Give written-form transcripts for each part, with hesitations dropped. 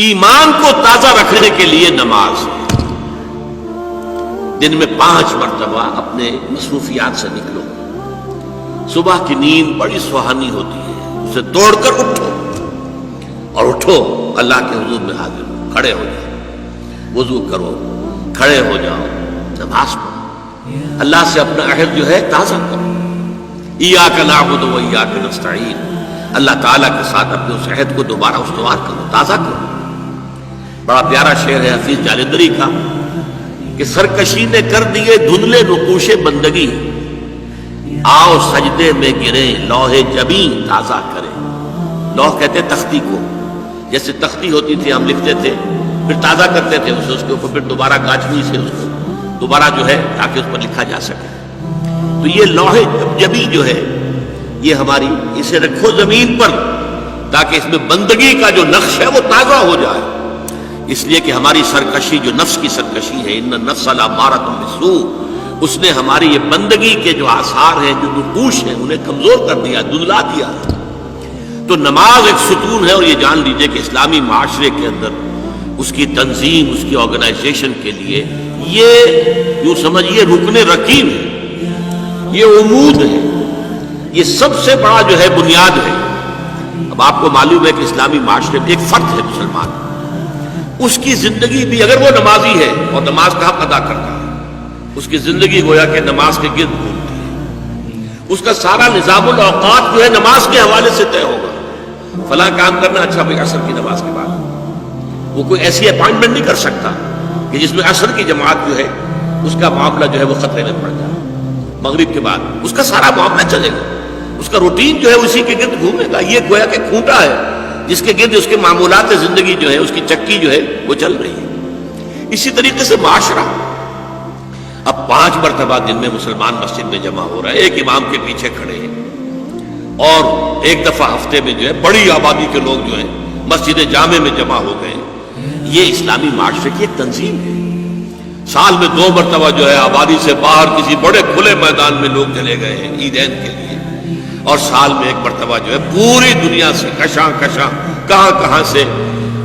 ایمان کو تازہ رکھنے کے لیے نماز، دن میں 5 مرتبہ اپنے مصروفیات سے نکلو. صبح کی نیند بڑی سہانی ہوتی ہے، اسے توڑ کر اٹھو اور اٹھو اللہ کے حضور میں حاضر ہو، کھڑے ہو جاؤ، وضو کرو، کھڑے ہو جاؤ، نماز پڑھو، اللہ سے اپنا عہد جو ہے تازہ کرو. ایاک نعبد و ایاک نستعین، اللہ تعالیٰ کے ساتھ اپنے اس عہد کو دوبارہ استوار کرو، تازہ کرو. بڑا پیارا شعر ہے حفیظ جالندری کا کہ سرکشی نے کر دیے دھندلے نقوش بندگی، آؤ سجدے میں گرے لوح جبیں تازہ کرے. لوح کہتے تختی کو، جیسے تختی ہوتی تھی ہم لکھتے تھے پھر تازہ کرتے تھے اسے، اس کے اوپر پھر دوبارہ گاچنی سے اس کو دوبارہ جو ہے تاکہ اس پر لکھا جا سکے. تو یہ لوح جبیں جو ہے یہ ہماری، اسے رکھو زمین پر تاکہ اس میں بندگی کا جو نقش ہے وہ تازہ ہو جائے. اس لیے کہ ہماری سرکشی جو نفس کی سرکشی ہے، ان النفس لامارۃ بالسوء، اس نے ہماری یہ بندگی کے جو آثار ہیں، جو نقوش ہیں، انہیں کمزور کر دیا، دھندلا دیا. تو نماز ایک ستون ہے، اور یہ جان لیجئے کہ اسلامی معاشرے کے اندر اس کی تنظیم، اس کی آرگنائزیشن کے لیے یہ یوں سمجھیے رکن رکین ہے، یہ عمود ہے، یہ سب سے بڑا جو ہے بنیاد ہے. اب آپ کو معلوم ہے کہ اسلامی معاشرے میں ایک فرد ہے مسلمان، اس کی زندگی بھی اگر وہ نمازی ہے اور نماز کا حق ادا کرتا ہے، اس کی زندگی گویا کہ نماز کے گرد گھومتی ہے. اس کا سارا نظام الاوقات جو ہے نماز کے حوالے سے طے ہوگا. فلاں کام کرنا، اچھا بھائی عصر کی نماز کے بعد. وہ کوئی ایسی اپائنٹمنٹ نہیں کر سکتا کہ جس میں عصر کی جماعت جو ہے اس کا معاملہ جو ہے وہ خطرے میں پڑ جائے. مغرب کے بعد اس کا سارا معاملہ چلے گا، اس کا روٹین جو ہے اسی کے گرد گھومے گا. یہ گویا کہ کھوٹا ہے جس کے گرد اس کے معمولات زندگی جو ہے، اس کی چکی جو ہے وہ چل رہی ہے. اسی طریقے سے معاشرہ اب 5 مرتبہ دن میں مسلمان مسجد میں جمع ہو رہا ہے، ایک امام کے پیچھے کھڑے ہیں، اور ایک دفعہ ہفتے میں جو ہے بڑی آبادی کے لوگ جو ہیں مسجد جامع میں جمع ہو گئے. یہ اسلامی معاشرے کی ایک تنظیم ہے. سال میں 2 مرتبہ جو ہے آبادی سے باہر کسی بڑے کھلے میدان میں لوگ چلے گئے ہیں عیدین کے لیے، اور سال میں 1 مرتبہ جو ہے پوری دنیا سے کشاں کشاں کہاں کہاں سے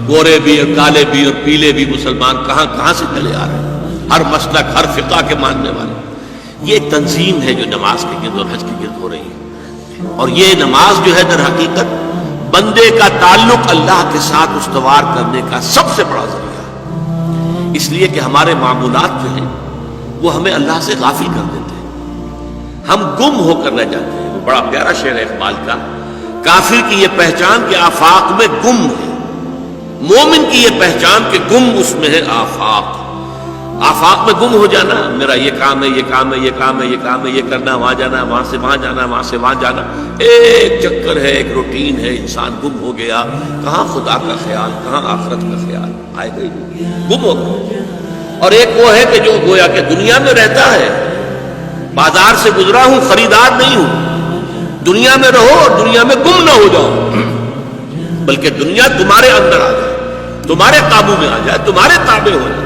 گورے بھی اور کالے بھی اور پیلے بھی مسلمان کہاں کہاں سے چلے آ رہے ہیں، ہر مسلک ہر فقہ کے ماننے والے. یہ ایک تنظیم ہے جو نماز کے گرد اور حج کے گرد ہو رہی ہے. اور یہ نماز جو ہے در حقیقت بندے کا تعلق اللہ کے ساتھ استوار کرنے کا سب سے بڑا ذریعہ ہے. اس لیے کہ ہمارے معمولات جو ہیں وہ ہمیں اللہ سے غافل کر دیتے ہیں، ہم گم ہو کر رہ جاتے ہیں. بڑا پیارا شعر ہے اقبال کا، کافر کی یہ پہچان کہ آفاق میں گم ہے، مومن کی یہ پہچان کہ گم اس میں ہے آفاق. آفاق میں گم ہو جانا، میرا یہ کام ہے، یہ کام ہے، یہ کام ہے، یہ کام ہے، یہ کرنا، وہاں جانا، وہاں سے وہاں جانا، وہاں سے وہاں جانا، ایک چکر ہے، ایک روٹین ہے. انسان گم ہو گیا، کہاں خدا کا خیال، کہاں آخرت کا خیال، آئے گئی گم ہو گیا. اور ایک وہ ہے کہ جو گویا کہ دنیا میں رہتا ہے، بازار سے گزرا ہوں، خریدار نہیں ہوں. دنیا میں رہو اور دنیا میں گم نہ ہو جاؤ، بلکہ دنیا تمہارے اندر آ جائے، تمہارے قابو میں آ جائے، تمہارے تابع ہو جائے،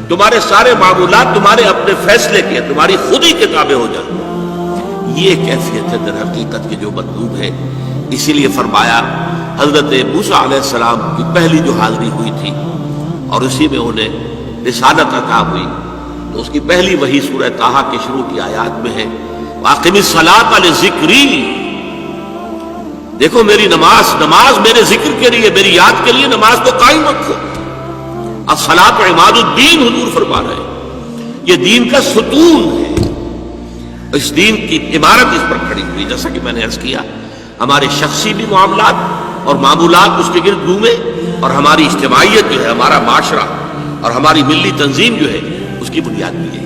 تمہارے سارے معمولات تمہارے اپنے فیصلے کے، تمہاری خودی کے تابع ہو جائے. یہ کیفیت ہے در حقیقت کی جو مطلوب ہے. اسی لیے فرمایا حضرت موسیٰ علیہ السلام کی پہلی جو حاضری ہوئی تھی اور اسی میں انہیں رسالت عطا ہوئی، تو اس کی پہلی وحی سورہ طٰہٰ کے شروع کی آیات میں ہے، وَأَقِمِ الصَّلَاةَ لِذِكْرِي. دیکھو میری نماز میرے ذکر کے لیے، میری یاد کے لیے نماز کو قائم رکھو. الصلاۃ عماد الدین حضور فرما رہے ہیں، یہ دین کا ستون ہے. اس دین کی عمارت اس پر کھڑی ہوئی. جیسا کہ میں نے عرض کیا، ہمارے شخصی بھی معاملات اور معمولات اس کے گرد گھومے، اور ہماری اجتماعیت جو ہے، ہمارا معاشرہ اور ہماری ملی تنظیم جو ہے، اس کی بنیاد بھی ہے.